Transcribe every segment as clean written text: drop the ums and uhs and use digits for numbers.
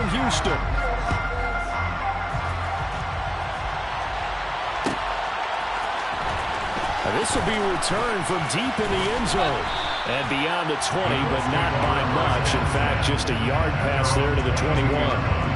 from Houston. This will be returned from deep in the end zone. And beyond the 20, but not by much. In fact, just a yard pass there to the 21.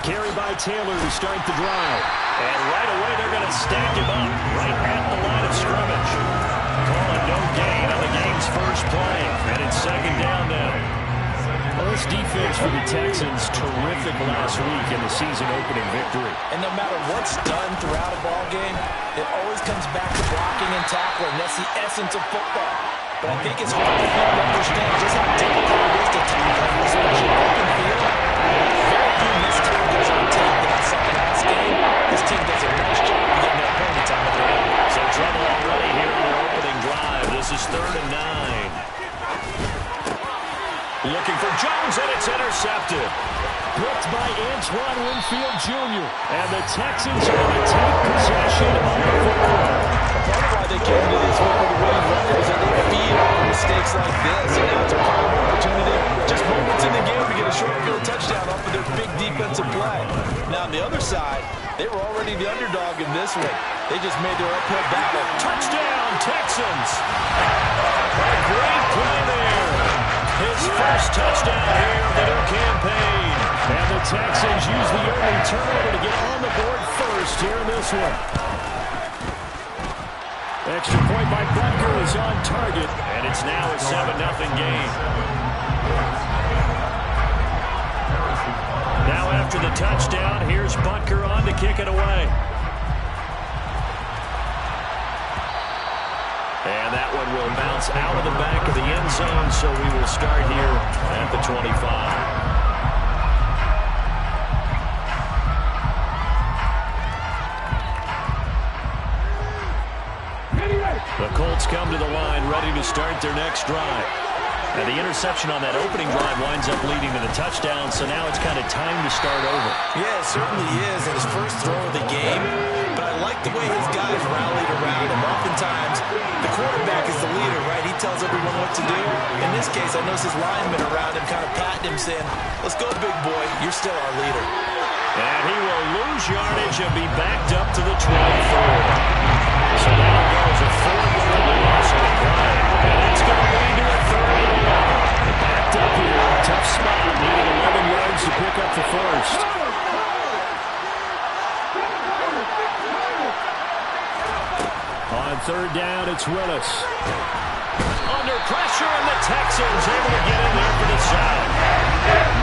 Carry by Taylor to start the drive. And right away they're going to stack him up right at the line of scrimmage. Calling no gain on the game's first play. And it's second down now. Well, this defense for the Texans, terrific last week in the season-opening victory. And no matter what's done throughout a ball game, it always comes back to blocking and tackling. That's the essence of football. But I think it's hard for people to understand just how difficult it is to tackle, especially open field. Very few missed tackles on tape that I saw last game. This team does a nice job of getting their opponents on the ground. So trouble already here in their opening drive. This is 3rd and 9. Looking for Jones, and it's intercepted. Blocked by Antoine Winfield Jr. And the Texans are going to take possession of the football. Part of why they came to this week with a winning record is that they feed off of mistakes like this. And now it's a prime opportunity. Just moments in the game to get a short field touchdown off of their big defensive play. Now on the other side, they were already the underdog in this one. They just made their uphill battle. Touchdown, Texans! A great play there. His first touchdown here of the new campaign. And the Texans use the early turnover to get on the board first here in this one. Extra point by Butker is on target. And it's now a 7-0 game. Now after the touchdown, here's Butker on to kick it away. And that one will bounce out of the back of the end zone, so we will start here at the 25. The Colts come to the line, ready to start their next drive. And the interception on that opening drive winds up leading to the touchdown, so now it's kind of time to start over. Yeah, it certainly is, in his first throw of the game. But I like the way his guys rallied around him. Oftentimes, the quarterback is the leader, right? He tells everyone what to do. In this case, I noticed his linemen around him kind of patting him, saying, "Let's go, big boy. You're still our leader." And he will lose yardage and be backed up to the 24. So now it goes a 4-yard loss on the play. And it's going to lead to a 3rd and 1. Backed up here, tough spot, needing 11 yards to pick up the first. On 3rd down, it's Willis. Under pressure, and the Texans able to get in there for the sack.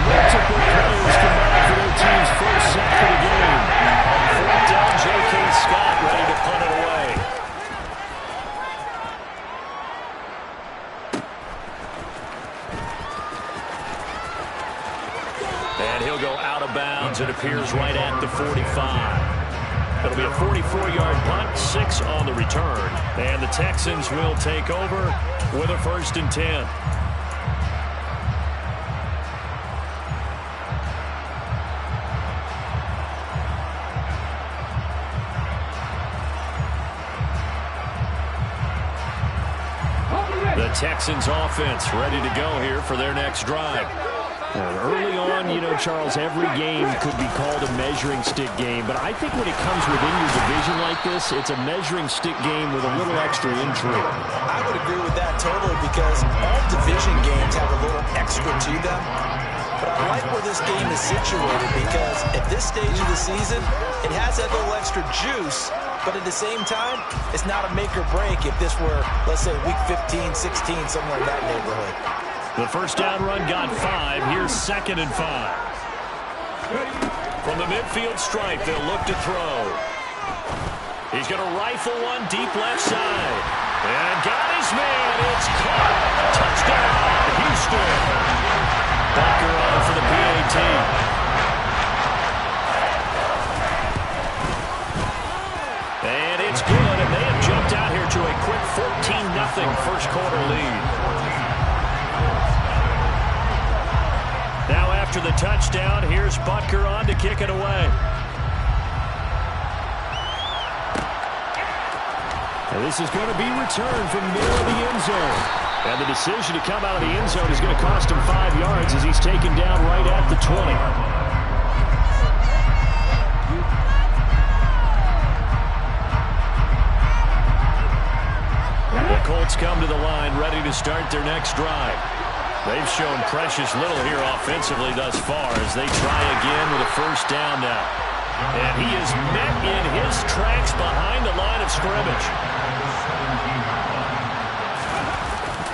Multiple players combined for their team's first sack of the game. On 4th down, J.K. Scott ready to punt it away. And he'll go out of bounds. It appears right at the 45. It'll be a 44-yard punt, 6 on the return. And the Texans will take over with a 1st and 10. The Texans offense ready to go here for their next drive. Early on, you know, Charles, every game could be called a measuring stick game, but I think when it comes within your division like this, it's a measuring stick game with a little extra intrigue. I would agree with that totally, because all division games have a little extra to them. But I like where this game is situated, because at this stage of the season, it has that little extra juice, but at the same time, it's not a make or break if this were, let's say, week 15, 16, somewhere in that neighborhood. The first down run got 5. Here's 2nd and 5. From the midfield stripe, they'll look to throw. He's going to rifle one deep left side. And got his man. It's caught. Touchdown, Houston. Butker on for the PAT. first quarter lead. Now after the touchdown, here's Butker on to kick it away. And this is going to be returned from the middle of the end zone. And the decision to come out of the end zone is going to cost him 5 yards as he's taken down right at the 20. The Colts come to the line ready to start their next drive. They've shown precious little here offensively thus far as they try again with a first down now. And he is met in his tracks behind the line of scrimmage.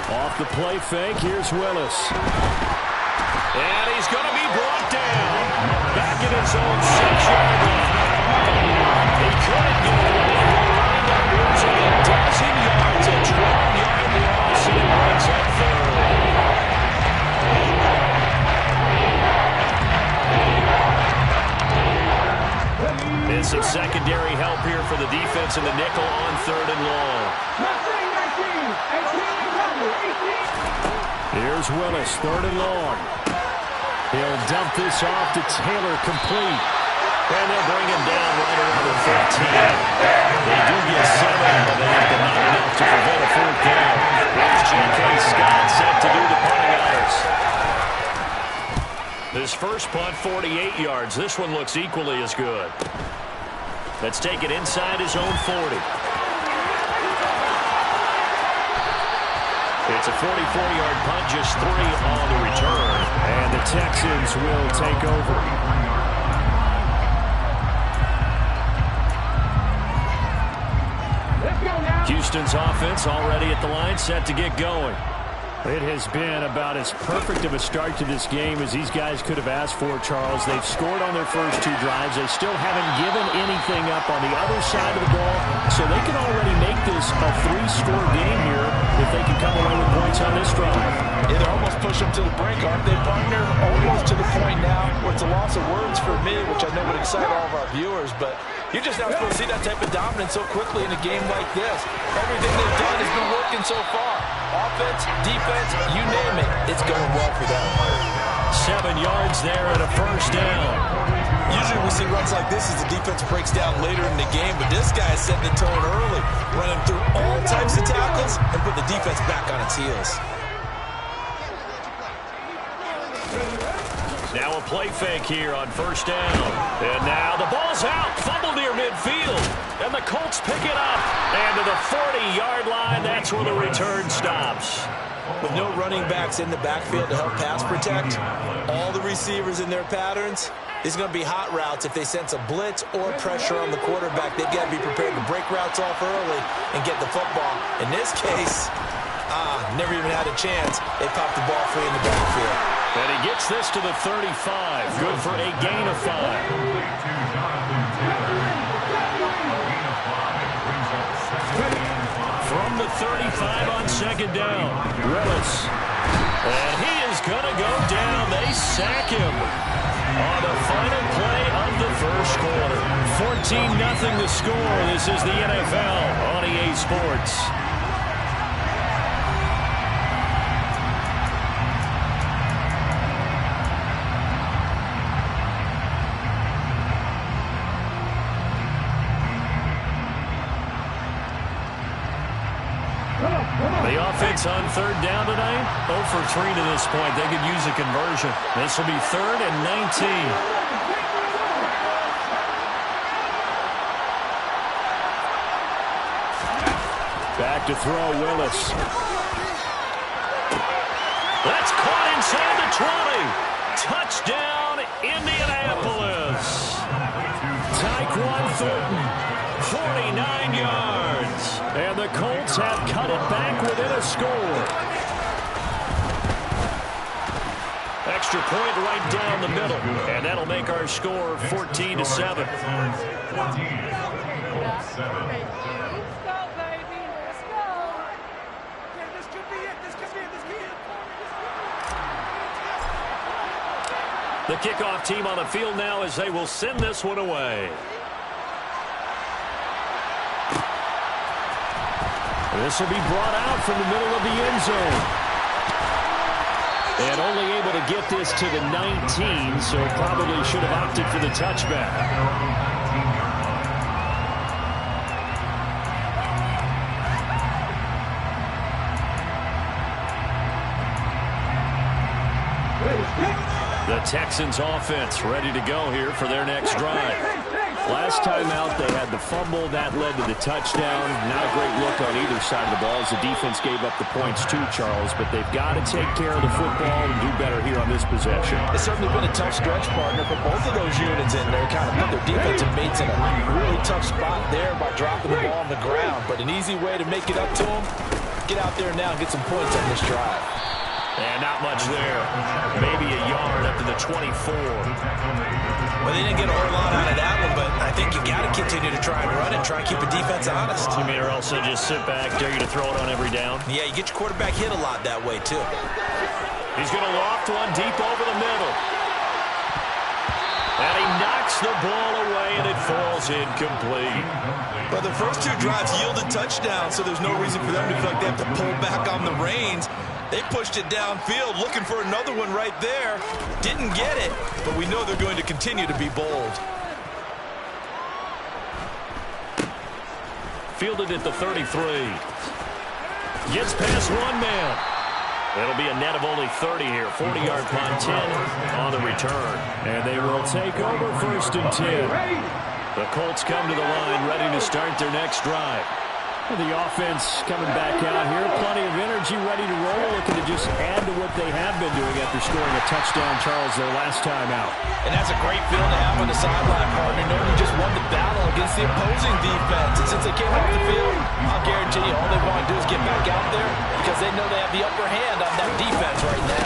Off the play fake, here's Willis. And he's going to be brought down. Back in his own 6-yard line. He couldn't get away. Wind up losing a dozen yards, a 12-yard loss, and it brings up third. And some secondary help here for the defense in the nickel on 3rd and long. Here's Willis, 3rd and long. He'll dump this off to Taylor, complete. And they'll bring him down right around the 15. They do get 7, but they have to knock enough to prevent a 4th down. Here's G.K. Scott set to do the punting honors. His first punt, 48 yards. This one looks equally as good. Let's take it inside his own 40. It's a 44-yard punt, just 3 on the return. And the Texans will take over. Houston's offense already at the line, set to get going. It has been about as perfect of a start to this game as these guys could have asked for, Charles. They've scored on their first 2 drives. They still haven't given anything up on the other side of the ball, so they can already make this a 3-score game here if they can come away with points on this drive. It almost pushed them to the brink, aren't they, partner? Almost to the point now where it's a loss of words for me, which I know would excite all of our viewers, but you're just not supposed to see that type of dominance so quickly in a game like this. Everything they've done has been working so far. Offense, defense, you name it, it's going well for them. 7 yards there and a first down. Usually we see runs like this as the defense breaks down later in the game, but this guy is setting the tone early, running through all types of tackles and putting the defense back on its heels. Now a play fake here on first down. And now the ball's out, fumbled near midfield. And the Colts pick it up. And to the 40-yard line, that's where the return stops. With no running backs in the backfield to help pass protect, all the receivers in their patterns, it's going to be hot routes. If they sense a blitz or pressure on the quarterback, they've got to be prepared to break routes off early and get the football. In this case, never even had a chance. They popped the ball free in the backfield. And he gets this to the 35. Good for a gain of 5. From the 35 on second down, Willis. And he is going to go down. They sack him on the final play of the first quarter. 14-0 the score. This is the NFL on EA Sports. The offense on 3rd down tonight, 0 for 3 to this point. They could use a conversion. This will be 3rd and 19. Back to throw, Willis. That's caught inside the 20. Touchdown, Indianapolis. Tyquan Thornton, 49 yards. And the Colts have cut it back within a score. Extra point right down the middle. And that'll make our score 14-7. Let's go, baby. Let's go. Okay, this could be it. This could be it. This could be it. The kickoff team on the field now as they will send this one away. This will be brought out from the middle of the end zone. And only able to get this to the 19, so probably should have opted for the touchback. The Texans offense ready to go here for their next drive. Last time out, they had the fumble. That led to the touchdown. Not a great look on either side of the ball as the defense gave up the points too, Charles. But they've got to take care of the football and do better here on this possession. It's certainly been a tough stretch, partner, for both of those units in there. Kind of put their defensive mates in a really tough spot there by dropping the ball on the ground. But an easy way to make it up to them, get out there now and get some points on this drive. And not much there. Maybe a yard up to the 24. Well, they didn't get a whole lot out of that one, but I think you got to continue to try and run it, try and keep the defense honest. You mean, or else they just sit back, dare you to throw it on every down? Yeah, you get your quarterback hit a lot that way, too. He's going to loft one deep over the middle. And he knocks the ball away, and it falls incomplete. But the first two drives yielded touchdowns, so there's no reason for them to feel like they have to pull back on the reins. They pushed it downfield, looking for another one right there. Didn't get it, but we know they're going to continue to be bold. Fielded at the 33. Gets past one man. It'll be a net of only 30 here. 40-yard punt, 10 on the return. And they will take over 1st and 10. The Colts come to the line, ready to start their next drive. The offense coming back out here. Plenty of energy, ready to roll. Looking to just add to what they have been doing after scoring a touchdown, Charles, their last time out. And that's a great feeling to have on the sideline, partner. Knowing you just won the battle against the opposing defense. And since they came off the field, I'll guarantee you all they want to do is get back out there because they know they have the upper hand on that defense right now.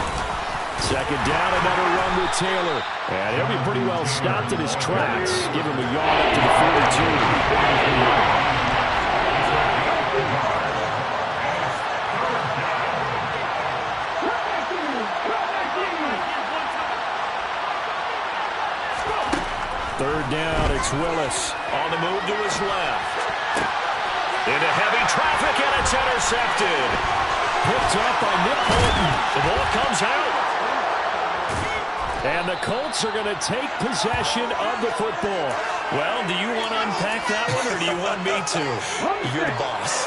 Second down, another run with Taylor. And he'll be pretty well stopped in his tracks. Give him a yard up to the 42. Third down, it's Willis on the move to his left. Into heavy traffic, and it's intercepted. Picked up by Nick Bolton. The ball comes out. And the Colts are going to take possession of the football. Well, do you want to unpack that one, or do you want me to? You're the boss.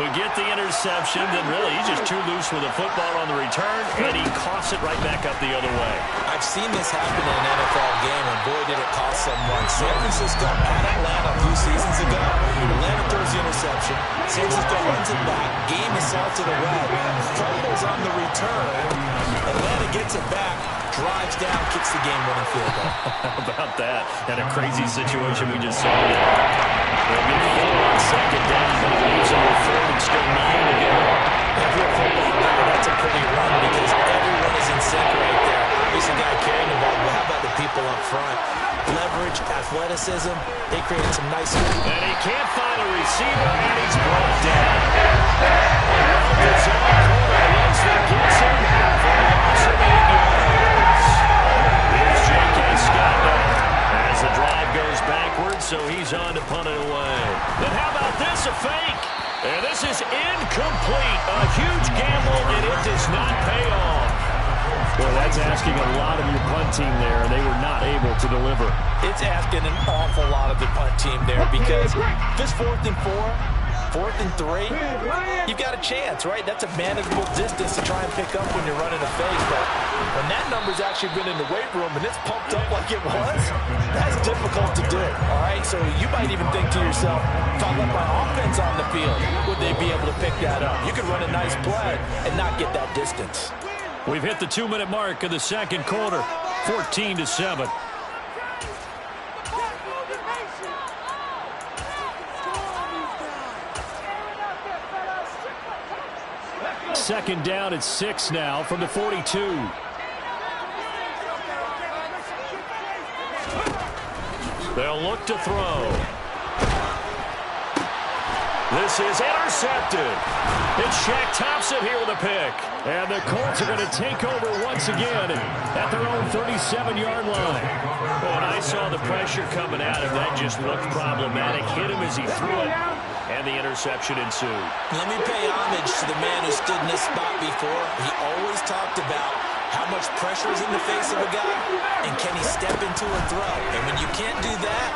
We get the interception, then really he's just too loose with the football on the return, and he coughs it right back up the other way. I've seen this happen in an NFL game, and boy, did it cost someone. San Francisco at Atlanta a few seasons ago. Atlanta throws the interception. San Francisco runs it back. Game is salt to the red. Fumbles on the return. Atlanta gets it back. Drives down, kicks the game-winning field goal. How about that? And a crazy situation we just saw there. They'll get 4 on second down, but it leaves them with 4 and still 9 to go. If you're a football player, that's a pretty run because everyone is in sync right there. Obviously, guy carrying the ball. Well, how about the people up front? Leverage, athleticism. They created some nice... And he can't find a receiver, and he's brought down. It's on corner. Lindsley gets him for a loss of 8 yards. Here's J.K. Scott now as the drive goes backwards, so he's on to punt it away. And how about this, a fake? And this is incomplete. A huge gamble, and it does not pay off. Boy, that's asking a lot of your punt team there, and they were not able to deliver. It's asking an awful lot of the punt team there because if it's 4th and 4, 4th and 3, you've got a chance, right? That's a manageable distance to try and pick up when you're running a fake. But when that number's actually been in the weight room and it's pumped up like it was, that's difficult to do, all right? So you might even think to yourself, if I let my offense on the field, would they be able to pick that up? You could run a nice play and not get that distance. We've hit the 2-minute mark of the second quarter, 14-7. Second down at 6 now from the 42. They'll look to throw. This is intercepted. It's Shaq Thompson here with a pick. And the Colts are going to take over once again at their own 37-yard line. When I saw the pressure coming at him, that just looked problematic. Hit him as he threw it. and the interception ensued. Let me pay homage to the man who stood in this spot before. He always talked about how much pressure is in the face of a guy, and can he step into a throw? And when you can't do that,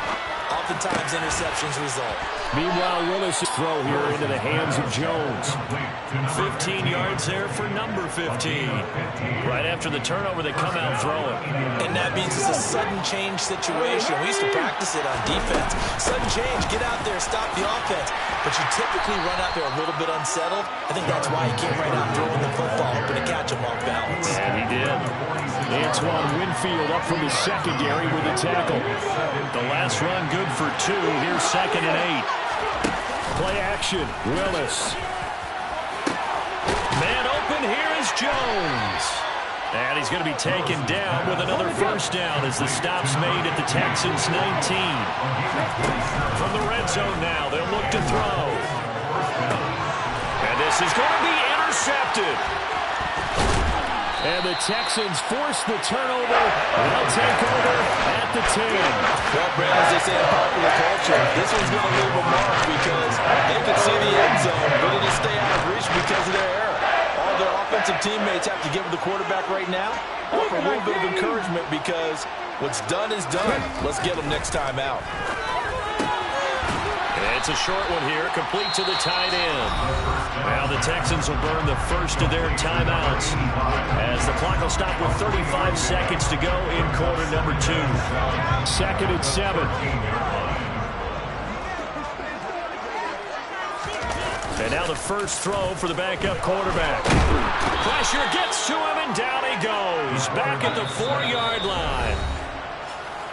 oftentimes interceptions result. Meanwhile, Willis' throw here into the hands of Jones. 15 yards there for number 15. Right after the turnover, they come out throwing. And that means it's a sudden change situation. We used to practice it on defense. Sudden change, get out there, stop the offense. But you typically run out there a little bit unsettled. I think that's why he came right out throwing the football, hoping to catch him off balance. And he did. Antoine Winfield up from the secondary with a tackle. The last run good for 2. Here's 2nd and 8. Play action. Willis. Man open. Here is Jones. And he's going to be taken down with another first down as the stop's made at the Texans' 19. From the red zone now, they'll look to throw. And this is going to be intercepted. And the Texans force the turnover. They'll take over at the 10. Well, Brad, as they say in popular culture, this one's going to leave a mark because they could see the end zone, but it'll stay out of reach because of their error. All their offensive teammates have to give the quarterback right now, offer a little bit of encouragement because what's done is done. Let's get them next time out. It's a short one here, complete to the tight end. Now the Texans will burn the first of their timeouts as the clock will stop with 35 seconds to go in quarter number 2. 2nd and 7. And now the first throw for the backup quarterback. Pressure gets to him, and down he goes. Back at the 4-yard line.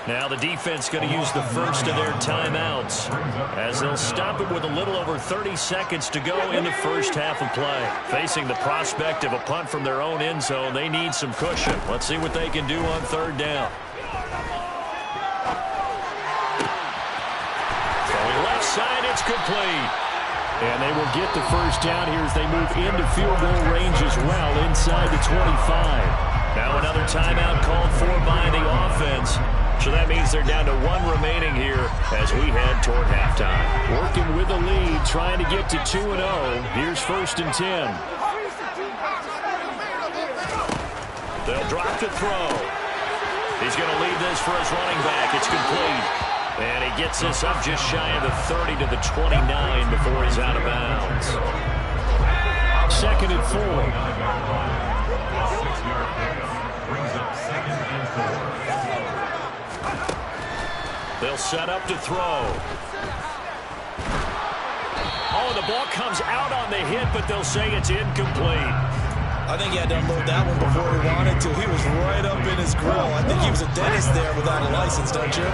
Now the defense going to use the first of their timeouts as they'll stop it with a little over 30 seconds to go in the first half of play. Facing the prospect of a punt from their own end zone, they need some cushion. Let's see what they can do on 3rd down. Throwing left side, it's complete. And they will get the first down here as they move into field goal range as well inside the 25. Now another timeout called for by the offense. So that means they're down to 1 remaining here as we head toward halftime. Working with the lead, trying to get to 2-0. Here's 1st and 10. They'll drop to throw. He's going to leave this for his running back. It's complete. And he gets this up just shy of the 30 to the 29 before he's out of bounds. 2nd and 4. They'll set up to throw. Oh, the ball comes out on the hit, but they'll say it's incomplete. I think he had to unload that one before he wanted to. He was right up in his grill. I think he was a dentist there without a license, don't you?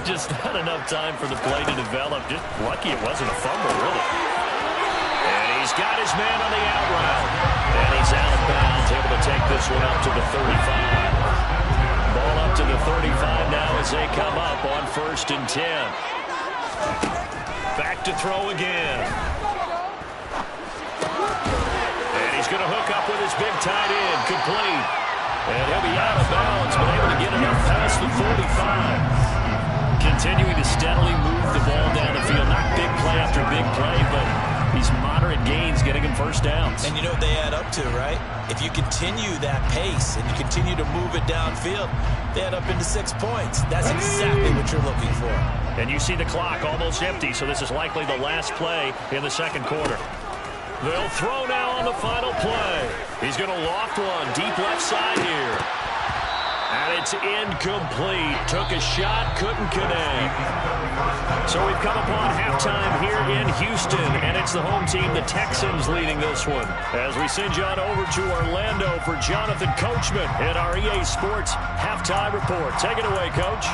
Just not enough time for the play to develop. Just lucky it wasn't a fumble, really. And he's got his man on the out route. And he's out of bounds, able to take this one up to the 35. Ball up to the 35 now as they come up on 1st and 10. Back to throw again. And he's going to hook up with his big tight end, complete. And he'll be out of bounds, but able to get enough past the 45. Continuing to steadily move the ball down the field. Not big play after big play, but these moderate gains getting him first downs. And you know what they add up to, right? If you continue that pace and you continue to move it downfield, they add up into 6 points. That's exactly what you're looking for. And you see the clock almost empty, so this is likely the last play in the 2nd quarter. They'll throw now on the final play. He's going to loft one deep left side here. And it's incomplete. Took a shot, couldn't connect. So we've come upon halftime here in Houston, and it's the home team, the Texans, leading this one. As we send you on over to Orlando for Jonathan Coachman in our EA Sports Halftime Report. Take it away, Coach.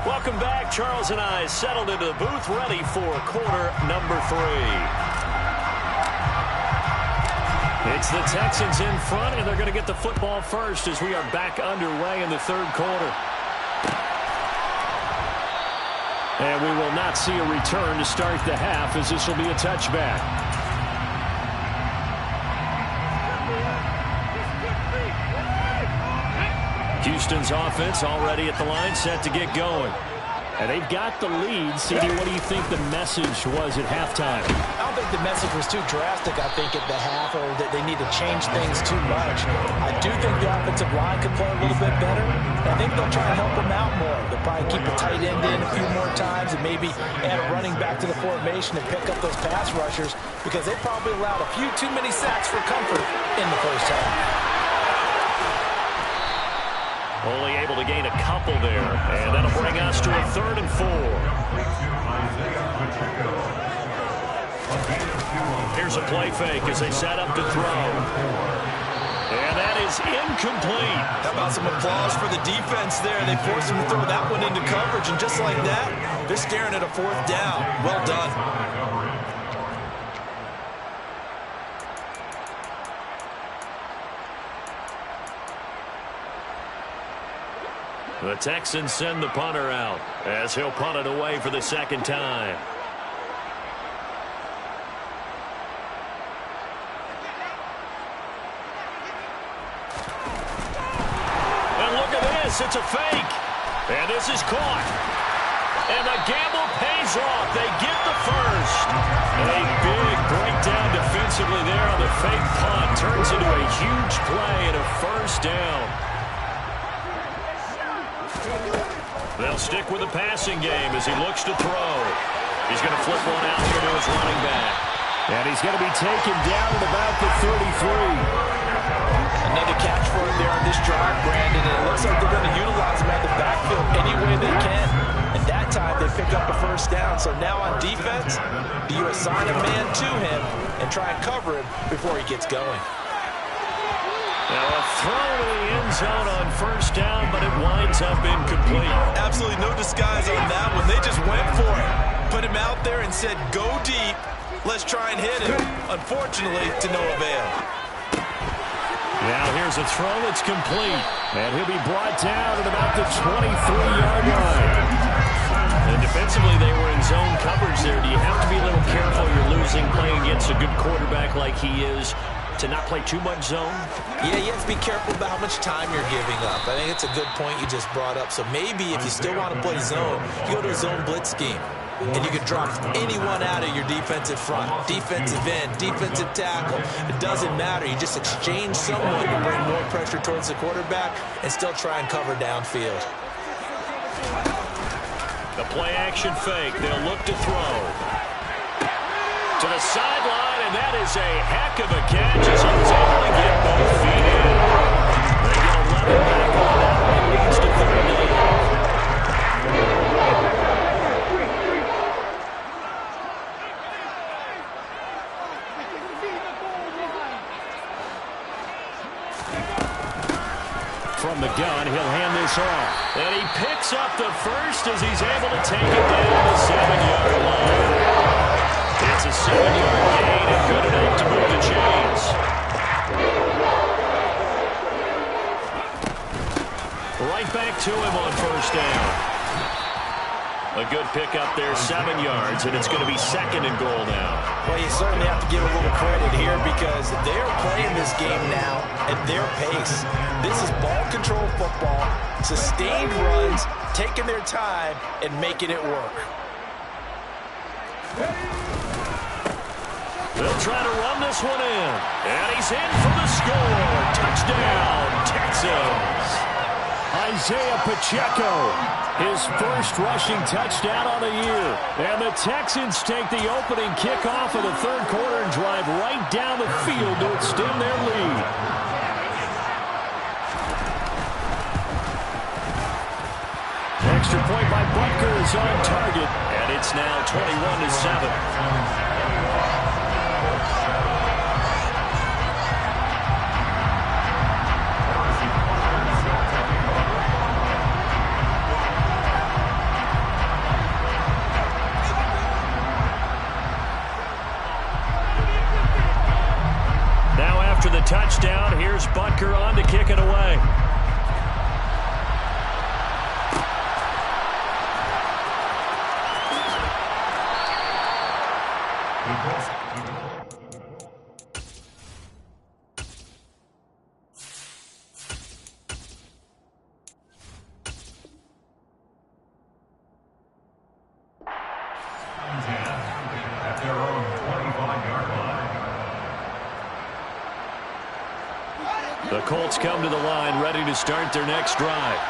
Welcome back. Charles and I settled into the booth, ready for quarter number 3. It's the Texans in front, and they're going to get the football first as we are back underway in the 3rd quarter. And we will not see a return to start the half, as this will be a touchback. Houston's offense already at the line, set to get going. And they've got the lead. CD, what do you think the message was at halftime? I don't think the message was too drastic, I think, at the half, or that they need to change things too much. I do think the offensive line could play a little bit better. I think they'll try and help them out more. They'll probably keep a tight end in a few more times and maybe add a running back to the formation and pick up those pass rushers, because they probably allowed a few too many sacks for comfort in the first half. Only able to gain a couple there, and that'll bring us to a 3rd and 4. Here's a play fake as they set up to throw. And that is incomplete. How about some applause for the defense there? They forced him to throw that one into coverage, and just like that, they're staring at a 4th down. Well done. The Texans send the punter out as he'll punt it away for the 2nd time. And look at this. It's a fake. And this is caught. And the gamble pays off. They get the first. A big breakdown defensively there on the fake punt. Turns into a huge play and a 1st down. They'll stick with the passing game as he looks to throw. He's going to flip one out here to his running back. And he's going to be taken down at about the 33. Another catch for him there on this drive, Brandon, and it looks like they're going to utilize him out of the backfield any way they can. And that time they pick up a 1st down. So now on defense, do you assign a man to him and try and cover him before he gets going? Now a throw to the end zone on 1st down, but it winds up incomplete. Absolutely no disguise on that one. They just went for it. Put him out there and said, go deep. Let's try and hit him. Unfortunately, to no avail. Now here's a throw that's complete. And he'll be brought down at about the 23-yard line. And defensively, they were in zone coverage there. Do you have to be a little careful? You're losing playing against a good quarterback like he is, to not play too much zone? Yeah, you have to be careful about how much time you're giving up. I think it's a good point you just brought up. So maybe if you still want to play zone, you go to a zone blitz scheme. And you can drop anyone out of your defensive front. Defensive end, defensive tackle. It doesn't matter. You just exchange someone to bring more pressure towards the quarterback and still try and cover downfield. The play action fake. They'll look to throw. To the sideline, and that is a heck of a catch as he was able to get both feet in. They get 11 back on that one, leads to 3rd down. From the gun, he'll hand this off. And he picks up the first as he's able to take it down the 7-yard line. It's a 7-yard gain and good enough to move the chains. Right back to him on 1st down. A good pickup there, 7 yards, and it's going to be 2nd and goal now. Well, you certainly have to give a little credit here because they're playing this game now at their pace. This is ball control football, sustained runs, taking their time, and making it work. They'll try to run this one in. And he's in for the score. Touchdown, Texans. Isaiah Pacheco, his first rushing touchdown on the year. And the Texans take the opening kickoff of the 3rd quarter and drive right down the field to extend their lead. Extra point by Butker is on target. And it's now 21-7. After the touchdown, here's Butker on to kick it away. The Colts come to the line, ready to start their next drive.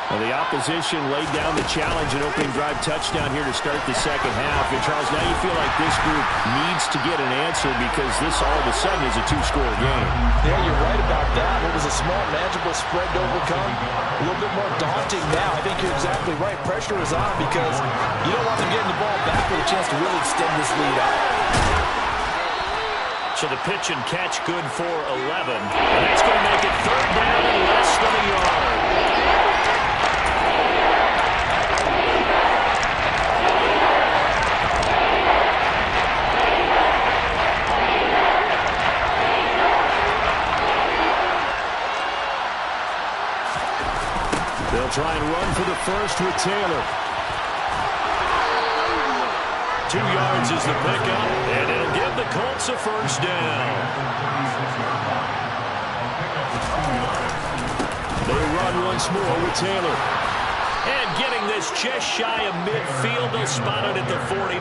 Well, the opposition laid down the challenge and opening drive touchdown here to start the second half. And, Charles, now you feel like this group needs to get an answer because this all of a sudden is a two-score game. Yeah, you're right about that. It was a small, manageable spread to overcome. A little bit more daunting now. I think you're exactly right. Pressure is on because you don't want them getting the ball back with a chance to really extend this lead out. So the pitch and catch good for 11. And that's going to make it third down and less than a yard. They'll try and run for the first with Taylor. 2 yards is the pickup, and it'll give the Colts a first down. They run once more with Taylor. And getting this just shy of midfield, they'll spot it at the 49.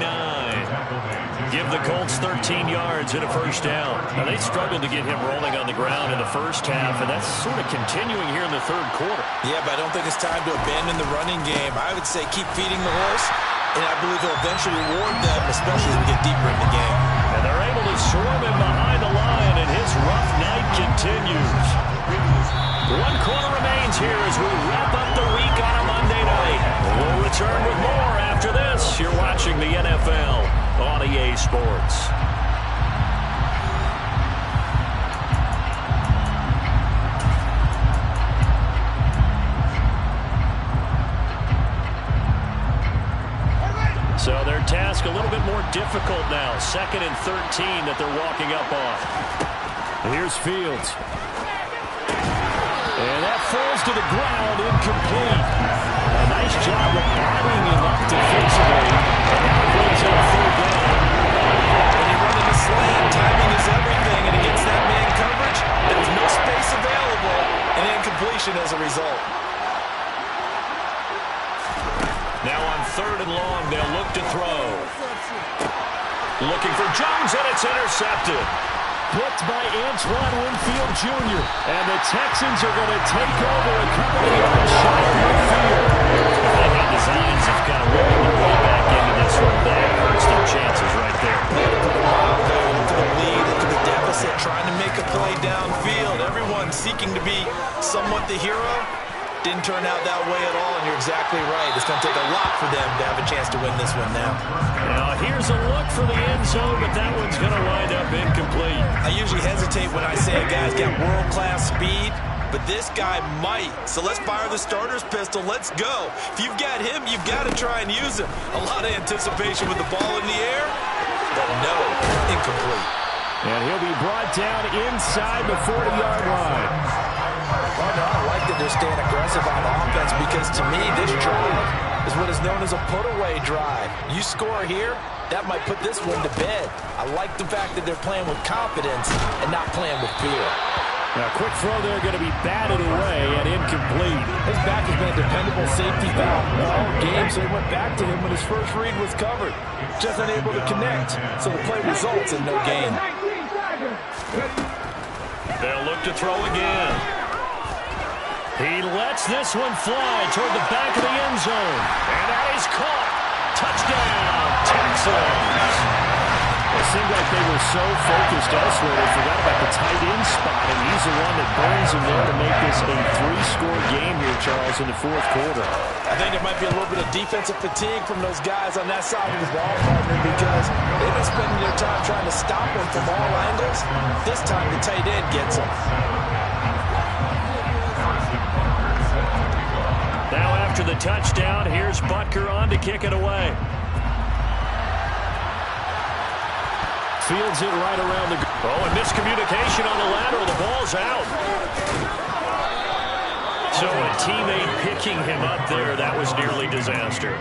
Give the Colts 13 yards and a first down. Now, they struggled to get him rolling on the ground in the first half, and that's sort of continuing here in the third quarter. Yeah, but I don't think it's time to abandon the running game. I would say keep feeding the horse, and I believe he'll eventually reward them, especially as we get deeper in the game. And they're able to swarm him behind the line, and his rough night continues. 1 quarter remains here as we wrap up the week on a Monday night. We'll return with more after this. You're watching the NFL on EA Sports. So their task a little bit more difficult now. 2nd and 13 that they're walking up on. Here's Fields. And that falls to the ground, incomplete. A nice job of bodying him up defensively. And now it brings up third down. When you run in the slant, timing is everything, and against that man coverage, there's no space available, and incompletion as a result. Now on 3rd and long, they'll look to throw. Looking for Jones, and it's intercepted. Picked by Antoine Winfield Jr. And the Texans are going to take over a couple of yards shy of midfield. They had designs of kind of whipping the ball back into this one. That hurts their chances right there. Look at the lead, look at the deficit, trying to make a play downfield. Everyone seeking to be somewhat the hero. Didn't turn out that way at all, and you're exactly right. It's going to take a lot for them to have a chance to win this one now. Now here's a look for the end zone, but that one's going to wind up incomplete. I usually hesitate when I say a guy's got world-class speed, but this guy might. So let's fire the starter's pistol. Let's go. If you've got him, you've got to try and use him. A lot of anticipation with the ball in the air, but no, incomplete. And he'll be brought down inside the 40-yard line. Well, no, I like that they're staying aggressive on offense because, to me, this drive is what is known as a put-away drive. You score here, that might put this one to bed. I like the fact that they're playing with confidence and not playing with fear. Now, quick throw there going to be batted away and incomplete. His back has been a dependable safety valve all game, so he went back to him when his first read was covered. Just unable to connect, so the play results in no gain. They'll look to throw again. He lets this one fly toward the back of the end zone. And that is caught. Touchdown, Texans. It seemed like they were so focused elsewhere, they forgot about the tight end spot, and he's the one that burns him there to make this a 3-score game here, Charles, in the 4th quarter. I think there might be a little bit of defensive fatigue from those guys on that side of the ball, partner, because they've been spending their time trying to stop him from all angles. This time the tight end gets him. Now after the touchdown, here's Butker on to kick it away. Fields it right around the... Oh, and miscommunication on the lateral. The ball's out. So a teammate picking him up there, that was nearly disaster.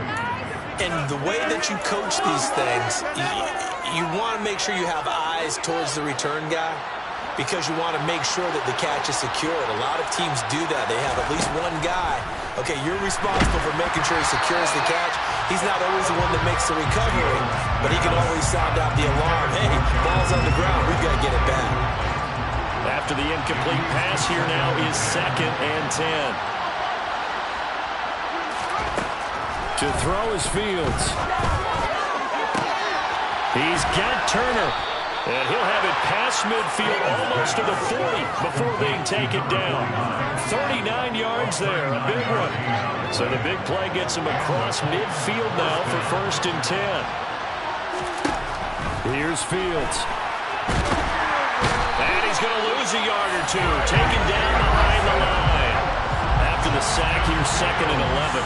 And the way that you coach these things, you want to make sure you have eyes towards the return guy, because you want to make sure that the catch is secured. A lot of teams do that. They have at least one guy. Okay, you're responsible for making sure he secures the catch. He's not always the one that makes the recovery, but he can always sound out the alarm. Hey, ball's on the ground. We've got to get it back. After the incomplete pass, here now is 2nd and 10. To throw is Fields. He's got Turner. And he'll have it past midfield almost to the 40 before being taken down. 39 yards there, a big one. So the big play gets him across midfield now for 1st and 10. Here's Fields. And he's going to lose a yard or two. Taken down behind the line. After the sack, here's 2nd and 11.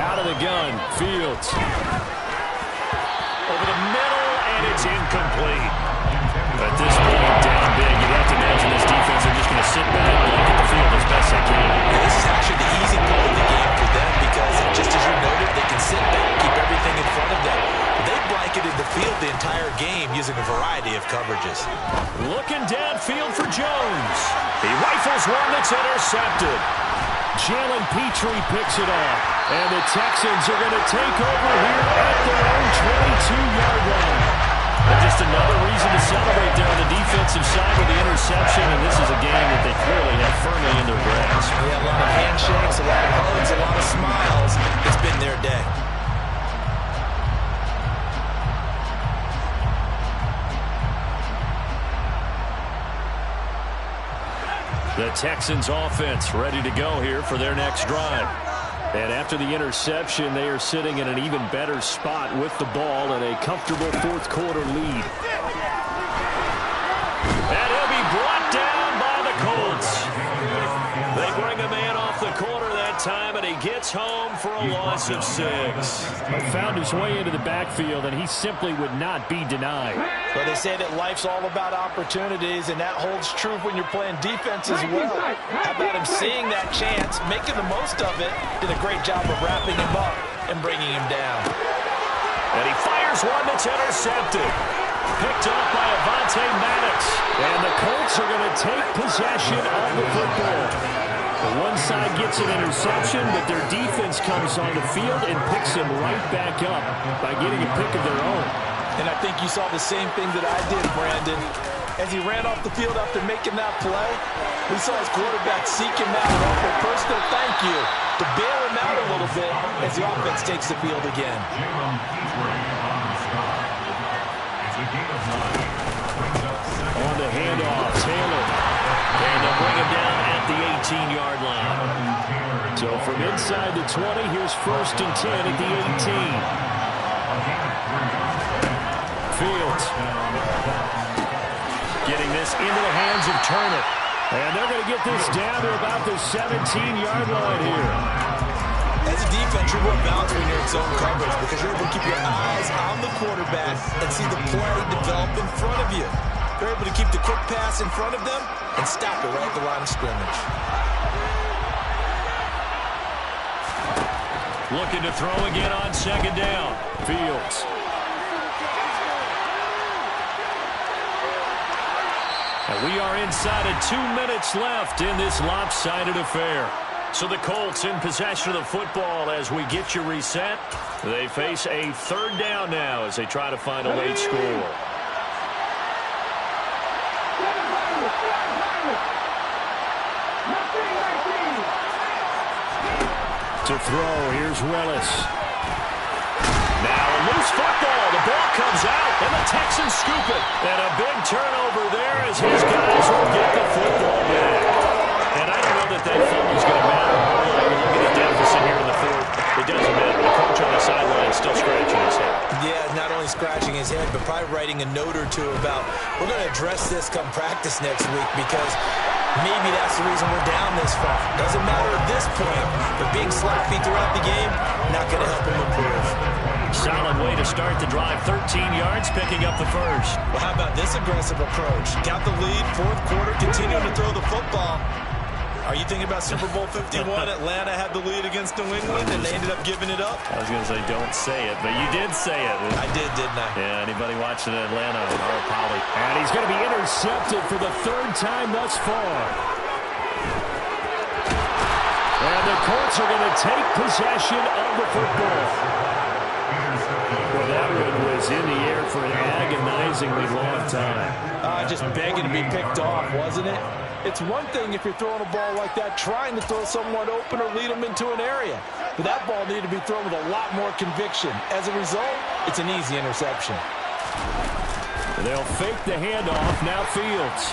Out of the gun, Fields. Over the middle, and it's incomplete. At this point, down big, you'd have to imagine this defense are just going to sit back and look at the field as best they can. Yeah, this is actually the easy part of the game for them because, just as you noted, they can sit back, keep everything in front of them. They blanketed the field the entire game using a variety of coverages. Looking downfield for Jones. He rifles one that's intercepted. Jalen Petrie picks it off. And the Texans are going to take over here at their own 22-yard line. And just another reason to celebrate there on the defensive side with the interception. And this is a game that they clearly have firmly in their grasp. Yeah, a lot of handshakes, a lot of hugs, a lot of smiles. It's been their day. The Texans offense ready to go here for their next drive. And after the interception, they are sitting in an even better spot with the ball and a comfortable 4th quarter lead. And he'll be brought down by the Colts. They bring a man off the corner that time, and he gets home for a loss of 6. Found his way into the backfield, and he simply would not be denied. Well, they say that life's all about opportunities, and that holds true when you're playing defense as well. How about him seeing that chance, making the most of it, did a great job of wrapping him up and bringing him down. And he fires one that's intercepted. Picked up by Avonte Maddox. And the Colts are going to take possession of the football. One side gets an interception, but their defense comes on the field and picks him right back up by getting a pick of their own. And I think you saw the same thing that I did, Brandon. As he ran off the field after making that play, we saw his quarterback seek him out and offer a personal thank you to bail him out a little bit as the offense takes the field again. On the handoff, Taylor. And they'll bring him down at the 18-yard line. So from inside the 20, here's 1st and 10 at the 18. Fields. Getting this into the hands of Turner. And they're going to get this down to about the 17-yard line here. As a defense, you're more balanced when you're in zone coverage because you're able to keep your eyes on the quarterback and see the play develop in front of you. You're able to keep the quick pass in front of them and stop it right at the line of scrimmage. Looking to throw again on 2nd down. Fields. And we are inside of 2 minutes left in this lopsided affair. So the Colts in possession of the football as we get you reset. They face a 3rd down now as they try to find a late score. To throw, here's Willis. Now a loose football. The ball comes out, and the Texans scoop it. And a big turnover there as his guys will get the football back. And I don't know that fumble's going to matter. You're looking at deficit here in the 4th. It doesn't matter. The coach on the sideline is still scratching his head. Yeah, not only scratching his head, but probably writing a note or two about, we're going to address this come practice next week because maybe that's the reason we're down this far. Doesn't matter at this point, but being sloppy throughout the game, not going to help him improve. Solid way to start the drive. 13 yards, picking up the first. Well, how about this aggressive approach? Got the lead, 4th quarter, continuing to throw the football. Are you thinking about Super Bowl 51? Atlanta had the lead against New England, and they ended up giving it up? I was going to say, don't say it, but you did say it. I did, didn't I? Yeah, anybody watching Atlanta, or Polly. And he's going to be intercepted for the 3rd time thus far. And the Colts are going to take possession of the football. Well, that one was was in the air for an agonizingly long time. Just begging to be picked off, wasn't it? It's one thing if you're throwing a ball like that, trying to throw someone open or lead them into an area. But that ball needed to be thrown with a lot more conviction. As a result, it's an easy interception. They'll fake the handoff. Now Fields.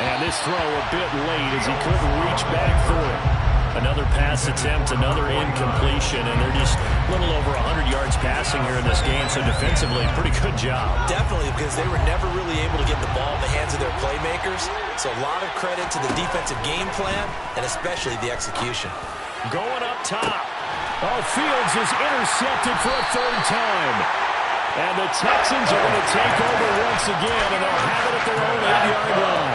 And this throw a bit late as he couldn't reach back through it. Another pass attempt, another incompletion, and they're just a little over 100 yards passing here in this game, so defensively, pretty good job. Definitely, because they were never really able to get the ball in the hands of their playmakers, so a lot of credit to the defensive game plan, and especially the execution. Going up top. Oh, Fields is intercepted for a third time. And the Texans are going to take over once again, and they'll have it at their own 8-yard line.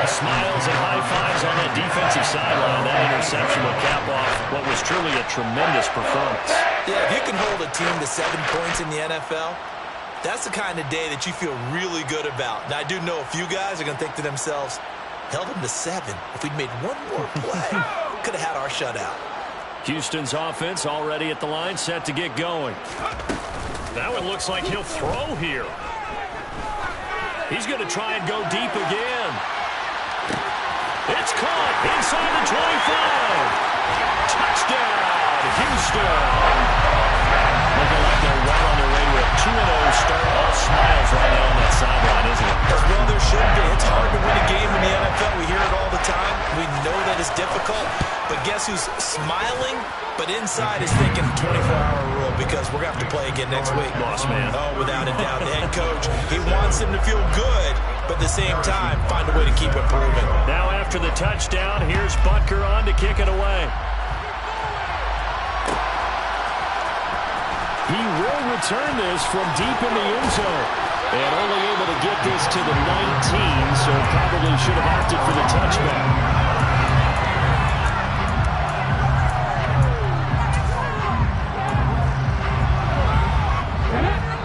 Smiles and high fives on that defensive sideline. That interception will cap off what was truly a tremendous performance. Yeah, if you can hold a team to 7 points in the NFL, that's the kind of day that you feel really good about. Now, I do know a few guys are going to think to themselves, held them to 7. If we'd made one more play, could have had our shutout. Houston's offense already at the line, set to get going. Now it looks like he'll throw here. He's going to try and go deep again. It's caught inside the 25. Touchdown, Houston. Looking like they're well on their way to a 2-0 start. All smiles right now on that sideline, isn't it? Well, there should be. It's hard to win a game in the NFL. We hear it all the time. We know that it's difficult. But guess who's smiling? But inside is thinking 24-hour rule because we're going to have to play again next week. Boss man. Oh, without a doubt. The head coach, he wants him to feel good, but at the same time, find a way to keep improving. Now after the touchdown, here's Butker on to kick it away. He will return this from deep in the end zone. And only able to get this to the 19, so probably should have opted for the touchback.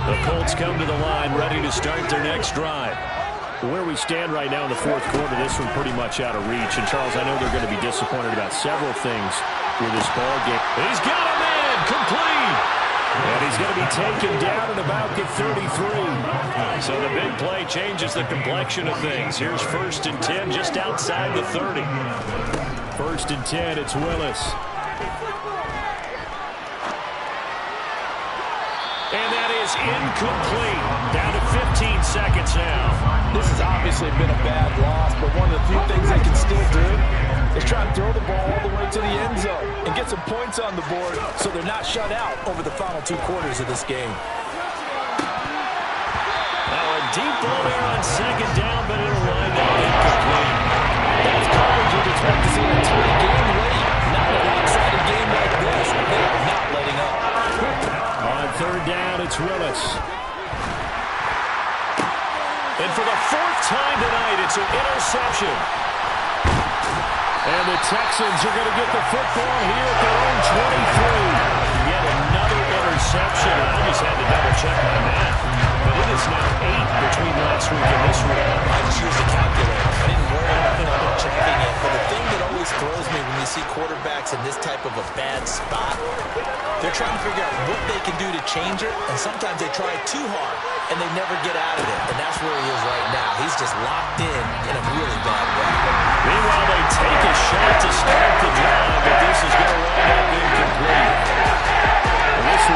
The Colts come to the line, ready to start their next drive. Where we stand right now in the fourth quarter, this one pretty much out of reach. And, Charles, I know they're going to be disappointed about several things with this ball game. He's got him in, complete. And he's going to be taken down at about the 33. So the big play changes the complexion of things. Here's 1st and 10 just outside the 30. 1st and 10, it's Willis. And that is incomplete. Down to 15 seconds now. This has obviously been a bad loss, but one of the few things they can still do is try to throw the ball all the way to the end zone and get some points on the board so they're not shut out over the final 2 quarters of this game. Now a deep ball there on 2nd down, but it'll wind up incomplete. That's coverage you'd expect to see in a tight game late. Not a lopsided game like this. They are not letting up. On 3rd down, it's Willis. And for the 4th time tonight, it's an interception. And the Texans are going to get the football here at their own 23. Yet another interception. I just had to double-check my math. But it is now 8 between last week and this week. I just used a calculator. I didn't worry about double-checking it. But the thing that always throws me when you see quarterbacks in this type of a bad spot, they're trying to figure out what they can do to change it, and sometimes they try too hard, and they never get out of it. And that's where he is right now. He's just locked in